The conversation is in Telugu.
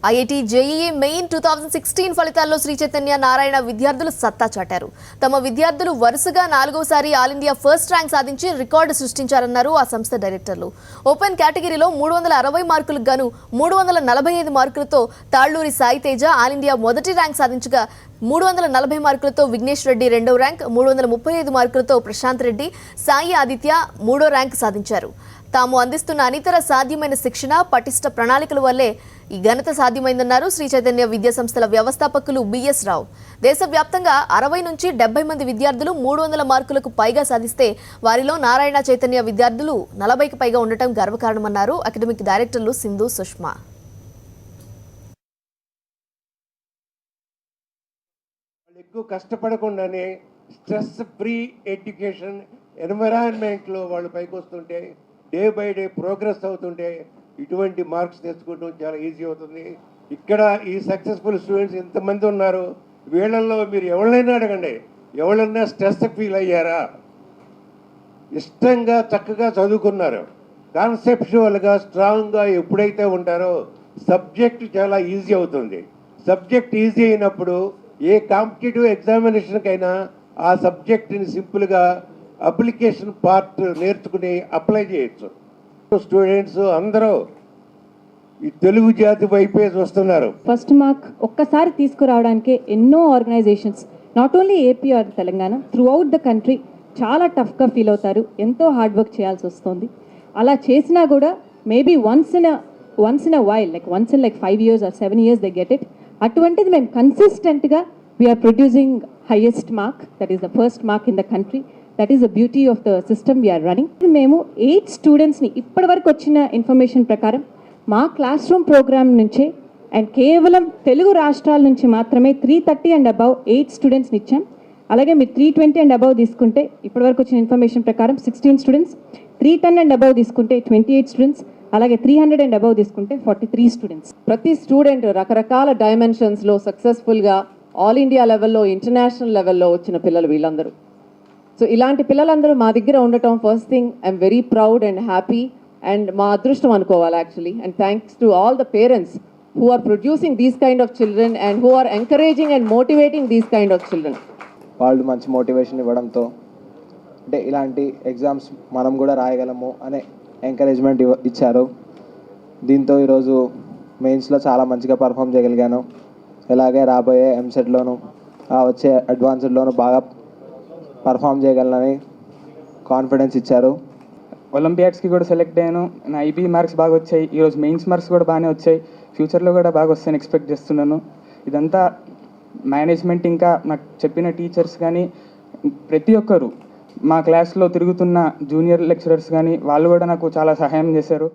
ఐఐటి జేఈఈ మెయిన్ 2016 ఫలితాల్లో శ్రీ చైతన్య నారాయణ విద్యార్థులు సత్తా చాటారు. తమ విద్యార్థులు వరుసగా 4వసారి ఆల్ ఇండియా ఫస్ట్ ర్యాంక్ సాధించి రికార్డు సృష్టించారన్నారు ఆ సంస్థ డైరెక్టర్లు. ఓపెన్ కేటగిరీలో 360 మార్కులకు గాను 345 మార్కులతో తాళ్లూరి సాయి తేజ ఆల్ ఇండియా మొదటి ర్యాంక్ సాధించగా 340 మార్కులతో విఘ్నేష్ రెడ్డి రెండవ ర్యాంక్, 335 మార్కులతో ప్రశాంత్ రెడ్డి, సాయి ఆదిత్య మూడో ర్యాంక్ సాధించారు. తాము అందిస్తున్న అనితర సాధ్యమైన శిక్షణ, పటిష్ట ప్రణాళికల వల్లే ఈ ఘనత సాధ్యమైందన్నారు శ్రీ చైతన్య విద్యా సంస్థల వ్యవస్థాపకులు బిఎస్ రావు. దేశవ్యాప్తంగా 60 నుంచి 70 మంది విద్యార్థులు 300 మార్కులకు పైగా సాధిస్తే వారిలో నారాయణ చైతన్య విద్యార్థులు 40కి పైగా ఉండటం గర్వకారణమన్నారు అకాడమిక్ డైరెక్టర్లు సింధు, సుష్మా. ఎక్కువ కష్టపడకుండానే స్ట్రెస్ ఫ్రీ ఎడ్యుకేషన్ ఎన్విరాన్మెంట్లో వాళ్ళు పైకి వస్తుంటే డే బై డే ప్రోగ్రెస్ అవుతుంటే ఇటువంటి మార్క్స్ తెచ్చుకోవడం చాలా ఈజీ అవుతుంది. ఇక్కడ ఈ సక్సెస్ఫుల్ స్టూడెంట్స్ ఎంతమంది ఉన్నారు, వీళ్ళల్లో మీరు ఎవరైనా అడగండి, ఎవరైనా స్ట్రెస్ ఫీల్ అయ్యారా? ఇష్టంగా చక్కగా చదువుకున్నారు, కాన్సెప్చువల్గా స్ట్రాంగ్గా ఎప్పుడైతే ఉంటారో సబ్జెక్ట్ చాలా ఈజీ అవుతుంది. సబ్జెక్ట్ ఈజీ అయినప్పుడు ఏ కాంపిటేటివ్ ఎగ్జామినేషన్కైనా ఆ సబ్జెక్ట్ని సింపుల్గా అప్లికేషన్ పార్ట్ నేర్చుకుని అప్లై చేయొచ్చు. స్టూడెంట్స్ అందరూ ఈ తెలుగు జాతి వైపే వస్తున్నారు. ఫస్ట్ మార్క్ ఒక్కసారి తీసుకురావడానికి ఎన్నో organisations, not only AP or Telangana, throughout the country చాలా టఫ్గా ఫీల్ అవుతారు, ఎంతో హార్డ్ వర్క్ చేయాల్సి వస్తుంది. అలా చేసినా కూడా maybe once in a while, once in 5 years or 7 years they get it. అటువంటిది మేము కన్సిస్టెంట్గా we are producing highest mark, that is the first mark in the country. That is the beauty of the system we are running. మేము 8 స్టూడెంట్స్ని ఇప్పటి వరకు వచ్చిన ఇన్ఫర్మేషన్ ప్రకారం మా క్లాస్ రూమ్ ప్రోగ్రామ్ నుంచే అండ్ కేవలం తెలుగు రాష్ట్రాల నుంచి మాత్రమే 330 and above 8 స్టూడెంట్స్ని ఇచ్చాం. అలాగే మీరు 320 and above తీసుకుంటే ఇప్పటి వరకు వచ్చిన ఇన్ఫర్మేషన్ ప్రకారం 16 స్టూడెంట్స్, 310 and above తీసుకుంటే 28 స్టూడెంట్స్, అలాగే 300 and above తీసుకుంటే 43 స్టూడెంట్స్. ప్రతి స్టూడెంట్ రకరకాల డైమెన్షన్స్లో సక్సెస్ఫుల్గా ఆల్ ఇండియా లెవెల్లో, ఇంటర్నేషనల్ లెవెల్లో వచ్చిన పిల్లలు వీళ్ళందరూ. సో ఇలాంటి పిల్లలందరూ మా దగ్గర ఉండటం first thing I'm very proud and happy and మా అదృష్టం అనుకోవాలి actually. And thanks to all the parents who are producing these kind of children and who are encouraging and motivating these kind of children. వాళ్ళు మంచి మోటివేషన్ ఇవ్వడంతో అంటే ఇలాంటి ఎగ్జామ్స్ మనం కూడా రాయగలము అనే ఎంకరేజ్మెంట్ ఇచ్చారు. దీంతో ఈరోజు మెయిన్స్లో చాలా మంచిగా పర్ఫామ్ చేయగలిగాను. ఇలాగే రాబోయే ఎంసెట్లోను వచ్చే అడ్వాన్స్డ్లోను బాగా పర్ఫామ్ చేయగలనని కాన్ఫిడెన్స్ ఇచ్చారు. ఒలింపియాడ్స్కి కూడా సెలెక్ట్ అయ్యాను. నా ఐబీ మార్క్స్ బాగా వచ్చాయి. ఈరోజు మెయిన్స్ మార్క్స్ కూడా బాగానే వచ్చాయి. ఫ్యూచర్లో కూడా బాగా వస్తాయని ఎక్స్పెక్ట్ చేస్తున్నాను. ఇదంతా మేనేజ్మెంట్, ఇంకా నాకు చెప్పిన టీచర్స్ కానీ ప్రతి ఒక్కరు, మా క్లాస్లో తిరుగుతున్న జూనియర్ లెక్చరర్స్ కానీ వాళ్ళు కూడా నాకు చాలా సహాయం చేశారు.